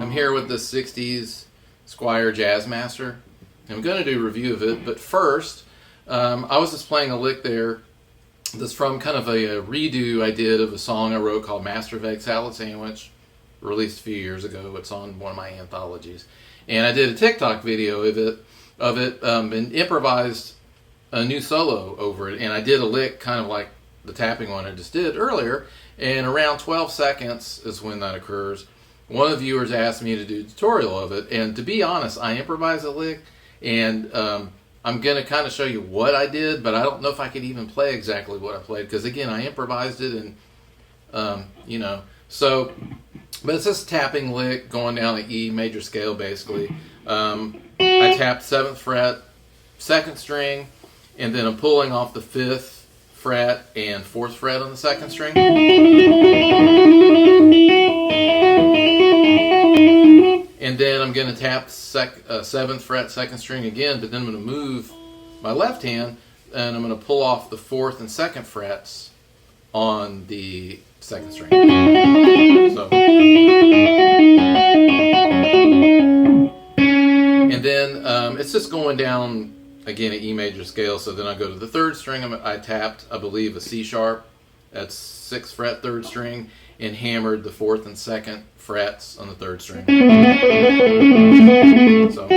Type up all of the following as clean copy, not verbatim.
I'm here with the 60s Squier Jazzmaster. I'm going to do a review of it, but first, I was just playing a lick there that's from kind of a redo I did of a song I wrote called Master of Egg Salad Sandwich, released a few years ago. It's on one of my anthologies. And I did a TikTok video of it and improvised a new solo over it. And I did a lick kind of like the tapping one I just did earlier. And around 12 seconds is when that occurs. One of the viewers asked me to do a tutorial of it. And to be honest, I improvised a lick. And I'm going to kind of show you what I did, but I don't know if I could even play exactly what I played. Because again, I improvised it and, So, but it's this tapping lick going down the E major scale basically. I tapped 7th fret, 2nd string, and then I'm pulling off the 5th fret and 4th fret on the 2nd string. And then I'm going to tap 7th fret, 2nd string again, but then I'm going to move my left hand and I'm going to pull off the 4th and 2nd frets on the 2nd string. So, and then it's just going down again at E major scale. So then I go to the 3rd string. I tapped, I believe, a C sharp. That's 6th fret, 3rd string, and hammered the 4th and 2nd frets on the 3rd string. So,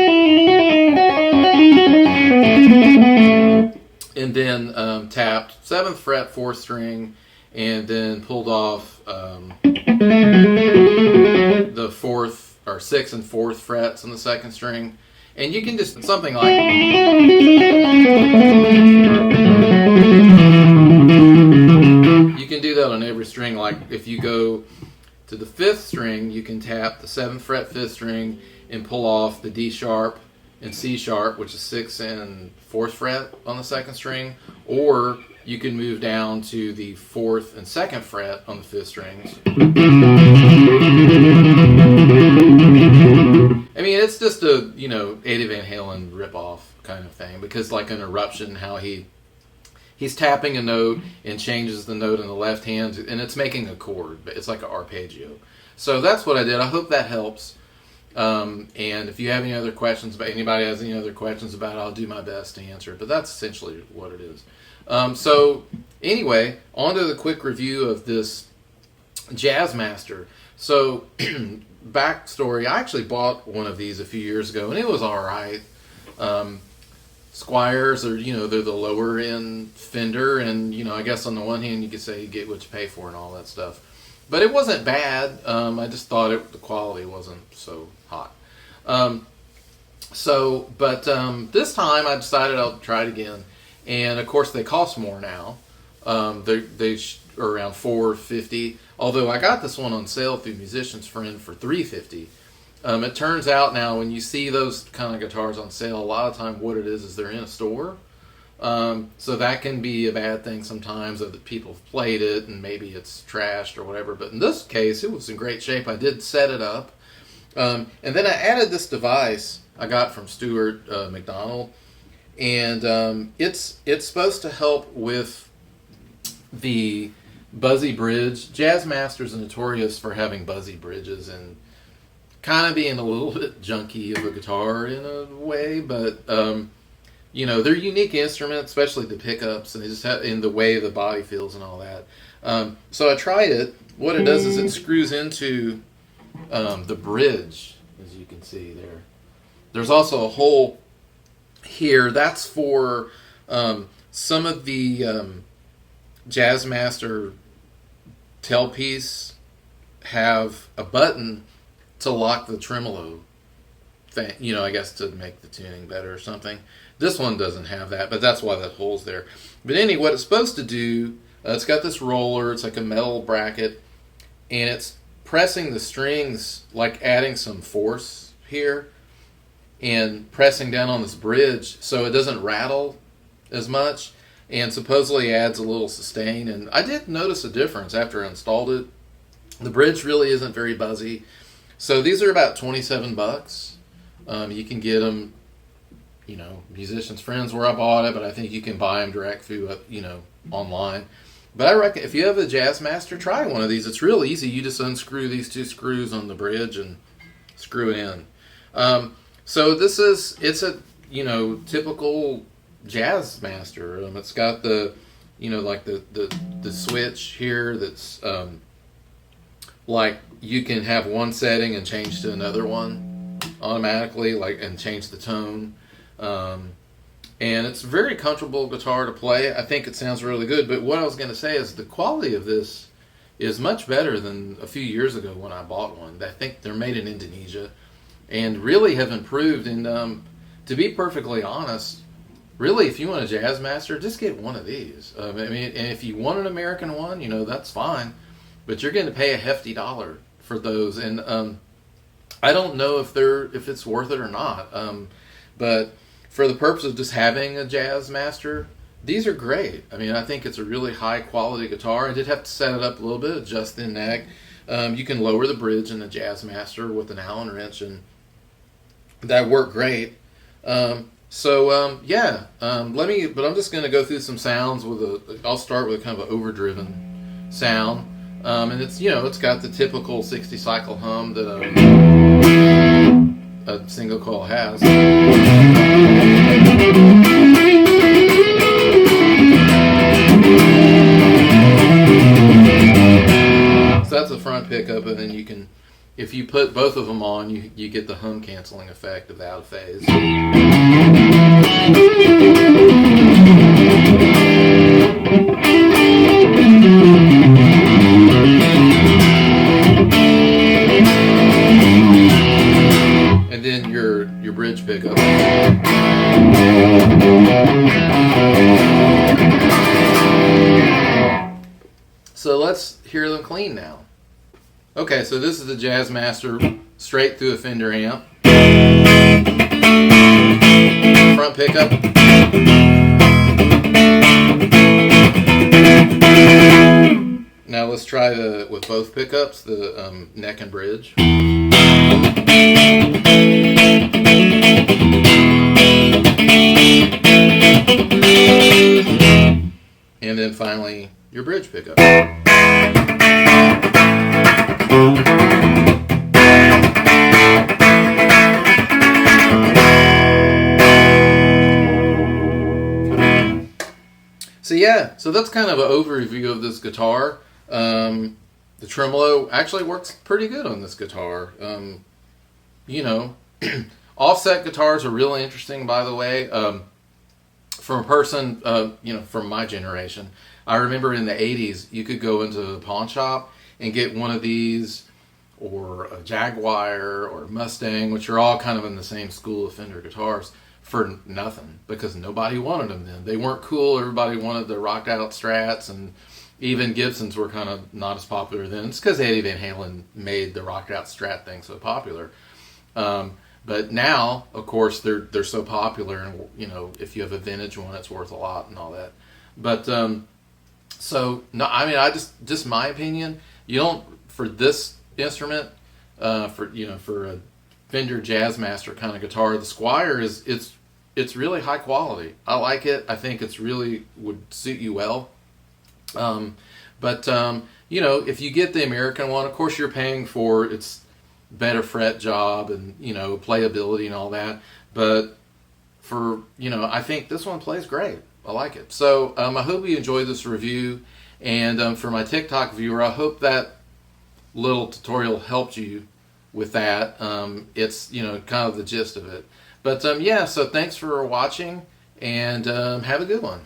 and then tapped 7th fret, 4th string, and then pulled off the 4th or 6th and 4th frets on the 2nd string. And you can just something like you can do that on every string. Like if you go to the 5th string, you can tap the 7th fret, 5th string, and pull off the D sharp and C sharp, which is 6th and 4th fret on the 2nd string, or you can move down to the 4th and 2nd fret on the 5th strings. I mean, it's just a, Eddie Van Halen ripoff kind of thing, because like an Eruption, how he's tapping a note and changes the note in the left hand, and it's making a chord, but it's like an arpeggio. So that's what I did. I hope that helps. And if you have any other questions about anybody has any other questions about it, I'll do my best to answer it. But that's essentially what it is. So anyway, on to the quick review of this Jazzmaster. So backstory, I actually bought one of these a few years ago, and it was all right. Squiers are, they're the lower end Fender, and I guess on the one hand you could say you get what you pay for and all that stuff. But it wasn't bad. I just thought the quality wasn't so hot. This time I decided I'll try it again. And of course they cost more now. They are around $450. Although I got this one on sale through Musician's Friend for $350. It turns out now when you see those kind of guitars on sale, a lot of time what it is they're in a store. So that can be a bad thing sometimes, that people have played it and maybe it's trashed or whatever. But in this case, it was in great shape. I did set it up. And then I added this device I got from Stuart McDonald. And it's supposed to help with the Buzzy Bridge. Jazzmasters are notorious for having Buzzy Bridges and kind of being a little bit junky of a guitar in a way, but they're unique instruments, especially the pickups, and they just have in the way the body feels and all that. So I tried it. What it does is it screws into the bridge, as you can see there. There's also a hole here. That's for some of the Jazzmaster tailpiece have a button to lock the tremolo thing, I guess to make the tuning better or something. This one doesn't have that, but that's why that hole's there. But anyway, what it's supposed to do, it's got this roller, it's like a metal bracket, and it's pressing the strings, like adding some force here, and pressing down on this bridge so it doesn't rattle as much, and supposedly adds a little sustain. And I did notice a difference after I installed it. The bridge really isn't very buzzy. So these are about $27. You can get them, Musician's Friends where I bought it, but I think you can buy them direct through, online. But I reckon if you have a Jazzmaster, try one of these. It's real easy. You just unscrew these two screws on the bridge and screw it in. So it's a, typical Jazzmaster. It's got the, like the switch here that's like you can have one setting and change to another one automatically, and change the tone. And it's a very comfortable guitar to play. I think it sounds really good. But what I was going to say is the quality of this is much better than a few years ago when I bought one. I think they're made in Indonesia and really have improved. And to be perfectly honest, really, if you want a Jazzmaster, just get one of these. And if you want an American one, that's fine. But you're going to pay a hefty dollar for those. And I don't know if it's worth it or not. But for the purpose of just having a Jazzmaster, these are great. I think it's a really high quality guitar. I did have to set it up a little bit, adjust the neck. You can lower the bridge in the Jazzmaster with an Allen wrench, and that worked great. But I'm just going to go through some sounds I'll start with kind of an overdriven sound. And it's got the typical 60 cycle hum that a single coil has. So that's the front pickup, and then if you put both of them on, you get the hum canceling effect of out of phase. And then your bridge pickup. So let's hear them clean now. Okay, so this is the Jazzmaster straight through a Fender amp. Front pickup. Now let's try with both pickups, the neck and bridge. And then finally, your bridge pickup. So that's kind of an overview of this guitar. The tremolo actually works pretty good on this guitar. Offset guitars are really interesting, by the way. From a person, from my generation, I remember in the 80s, you could go into the pawn shop and get one of these, or a Jaguar, or a Mustang, which are all kind of in the same school of Fender guitars, for nothing, because nobody wanted them then. They weren't cool. Everybody wanted the rocked out Strats, and even Gibsons were kind of not as popular then. It's because Eddie Van Halen made the rocked out Strat thing so popular. But now, of course, they're so popular, and if you have a vintage one, it's worth a lot and all that. But just my opinion, you don't, for this instrument, for a Fender Jazzmaster kind of guitar, the Squier it's really high quality. I like it. I think it's really would suit you well. If you get the American one, of course you're paying for its better fret job and playability and all that. But I think this one plays great. I like it. So I hope you enjoyed this review. And for my TikTok viewer, I hope that little tutorial helped you with that. It's kind of the gist of it. But so thanks for watching, and have a good one.